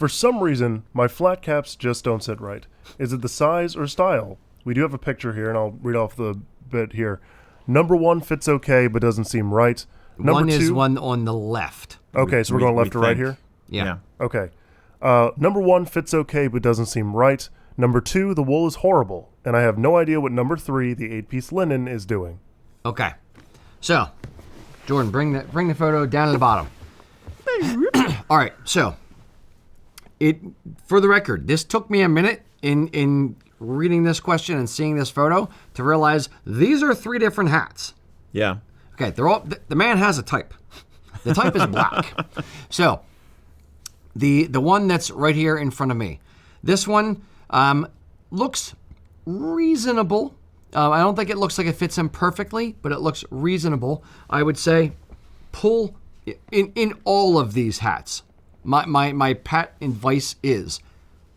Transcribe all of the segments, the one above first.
For some reason, my flat caps just don't sit right. Is it the size or style? We do have a picture here, and I'll read off the bit here. Number 1 fits okay, but doesn't seem right. Number one 2 is one on the left. Okay, so we're going left to right here? Yeah. Okay. Number 1 fits okay, but doesn't seem right. Number 2, the wool is horrible, and I have no idea what number 3, the 8-piece linen, is doing. Okay. So, Jordan, bring the photo down to the bottom. All right, so for the record, this took me a minute in reading this question and seeing this photo to realize these are 3 different hats. Yeah. Okay, they're all the man has a type. The type is black. So, the one that's right here in front of me, this one looks reasonable. I don't think it looks like it fits him perfectly, but it looks reasonable. I would say pull in all of these hats. My pat advice is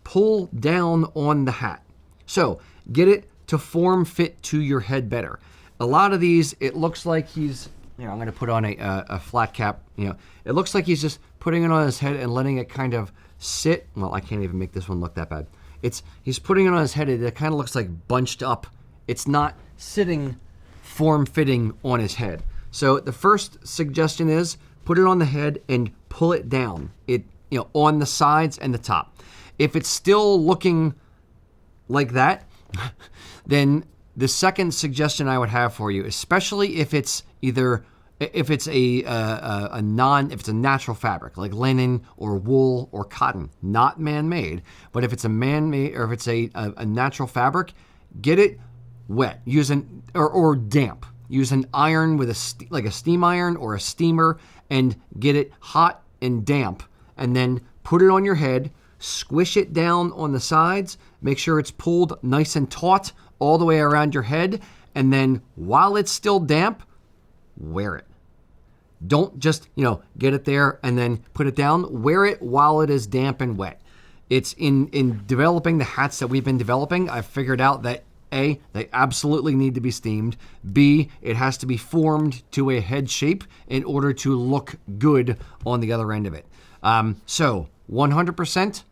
pull down on the hat. So get it to form fit to your head better. A lot of these, it looks like he's, I'm going to put on a flat cap. It looks like he's just putting it on his head and letting it kind of sit. Well, I can't even make this one look that bad. He's putting it on his head. It kind of looks like bunched up. It's not sitting form-fitting on his head. So the first suggestion is put it on the head and pull it down. On the sides and the top. If it's still looking like that, then the second suggestion I would have for you, especially if it's a natural fabric like linen or wool or cotton, not man-made, but if it's a man-made or if it's a natural fabric, get it wet, or damp. Use an iron with like a steam iron or a steamer and get it hot and damp, and then put it on your head, squish it down on the sides, make sure it's pulled nice and taut all the way around your head, and then while it's still damp, wear it. Don't just, get it there and then put it down. Wear it while it is damp and wet. It's in developing the hats that we've been developing, I've figured out that A, they absolutely need to be steamed. B, it has to be formed to a head shape in order to look good on the other end of it. So 100%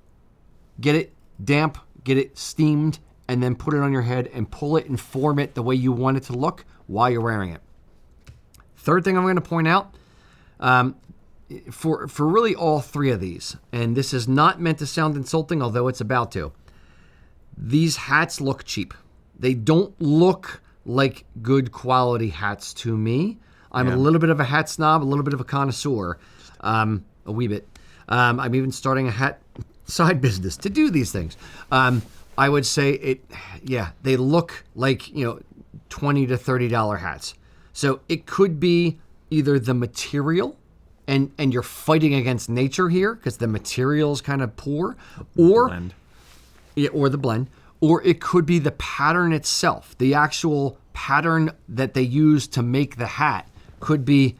get it damp, get it steamed, and then put it on your head and pull it and form it the way you want it to look while you're wearing it. Third thing I'm going to point out, for really all 3 of these, and this is not meant to sound insulting, although it's about to, these hats look cheap. They don't look like good quality hats to me. I'm a little bit of a hat snob, a little bit of a connoisseur, a wee bit. I'm even starting a hat side business to do these things. I would say they look like, $20 to $30 hats. So it could be either the material and you're fighting against nature here because the material is kind of poor, or the blend, or it could be the pattern itself. The actual pattern that they use to make the hat could be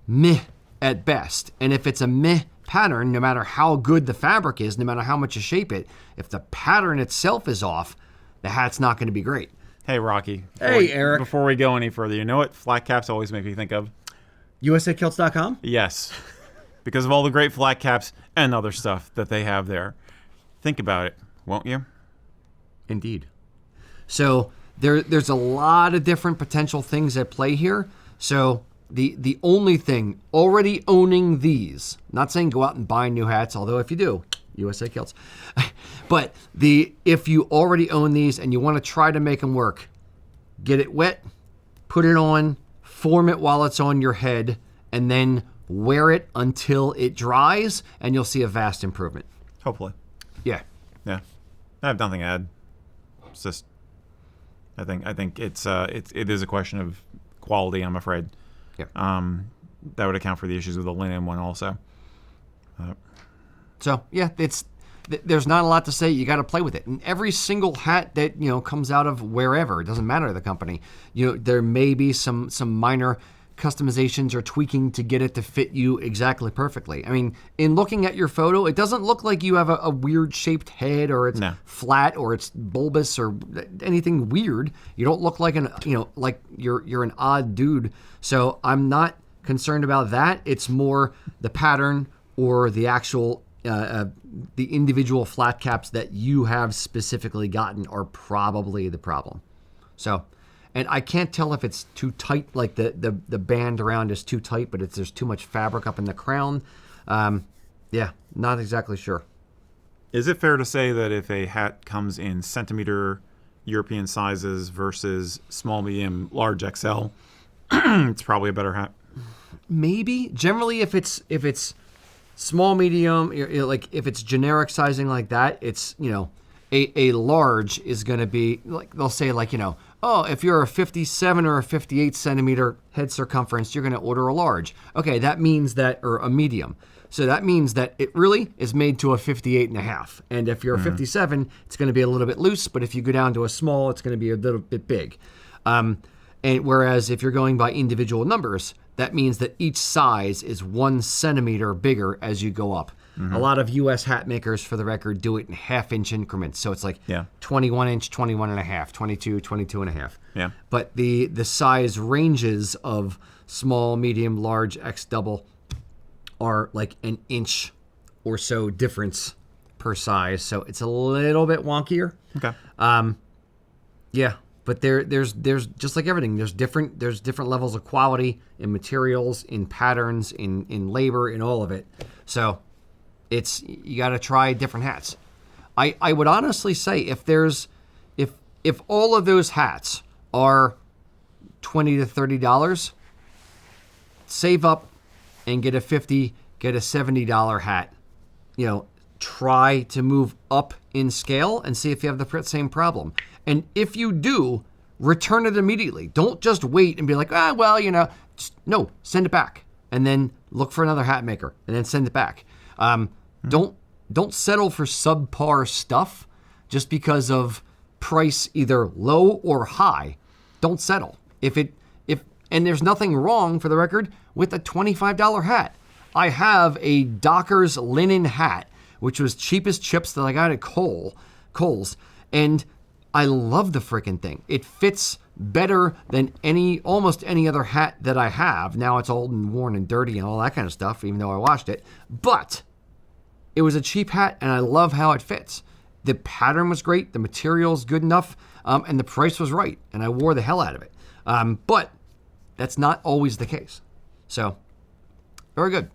meh at best. And if it's a meh pattern, no matter how good the fabric is, no matter how much you shape it, if the pattern itself is off, the hat's not going to be great. Hey, Rocky. Eric. Before we go any further, you know what flat caps always make me think of? USAKilts.com? Yes. Because of all the great flat caps and other stuff that they have there. Think about it, won't you? Indeed. So there's a lot of different potential things at play here. So the only thing, already owning these, not saying go out and buy new hats, although if you do, USA Kilts. But if you already own these and you want to try to make them work, get it wet, put it on, form it while it's on your head, and then wear it until it dries, and you'll see a vast improvement. Hopefully. Yeah. Yeah. I have nothing to add. It's just, I think it is a question of quality, I'm afraid. Yeah. That would account for the issues with the linen one also. So yeah, there's not a lot to say. You got to play with it. And every single hat that comes out of wherever, it doesn't matter the company. There may be some minor customizations or tweaking to get it to fit you exactly perfectly. I mean, in looking at your photo, it doesn't look like you have a weird shaped head, or it's flat, or it's bulbous, or anything weird. You don't look like like you're an odd dude. So I'm not concerned about that. It's more the pattern or the actual the individual flat caps that you have specifically gotten are probably the problem. So, and I can't tell if it's too tight, like the band around is too tight, but there's too much fabric up in the crown. Yeah, not exactly sure. Is it fair to say that if a hat comes in centimeter European sizes versus small, medium, large XL, it's probably a better hat? Maybe. Generally, if it's small, medium, like if it's generic sizing like that, it's, a large is going to be, like they'll say, like, oh, if you're a 57 or a 58 centimeter head circumference, you're going to order a large. Okay, that means that, or a medium. So that means that it really is made to a 58 and a half. And if you're a 57, it's going to be a little bit loose, but if you go down to a small, it's going to be a little bit big. And whereas if you're going by individual numbers, that means that each size is 1 centimeter bigger as you go up. A lot of U.S. hat makers, for the record, do it in half-inch increments. So it's like 21 inch, 21 and a half, 22, 22 and a half. Yeah. But the size ranges of small, medium, large, X double are like an inch or so difference per size. So it's a little bit wonkier. Okay. Yeah. But there's just like everything, there's different levels of quality in materials, in patterns, in labor, in all of it. So you got to try different hats. I would honestly say if all of those hats are $20 to $30, save up and get a $50, get a $70 hat. Try to move up in scale and see if you have the same problem. And if you do, return it immediately. Don't just wait and be like, no, send it back. And then look for another hat maker and then send it back. Don't settle for subpar stuff just because of price either low or high. Don't settle. And there's nothing wrong, for the record, with a $25 hat. I have a Dockers linen hat, which was cheapest chips that I got at Kohl's, and I love the freaking thing. It fits better than almost any other hat that I have. Now it's old and worn and dirty and all that kind of stuff, even though I washed it. But it was a cheap hat, and I love how it fits. The pattern was great, the material's good enough, and the price was right, and I wore the hell out of it. But that's not always the case. So, very good.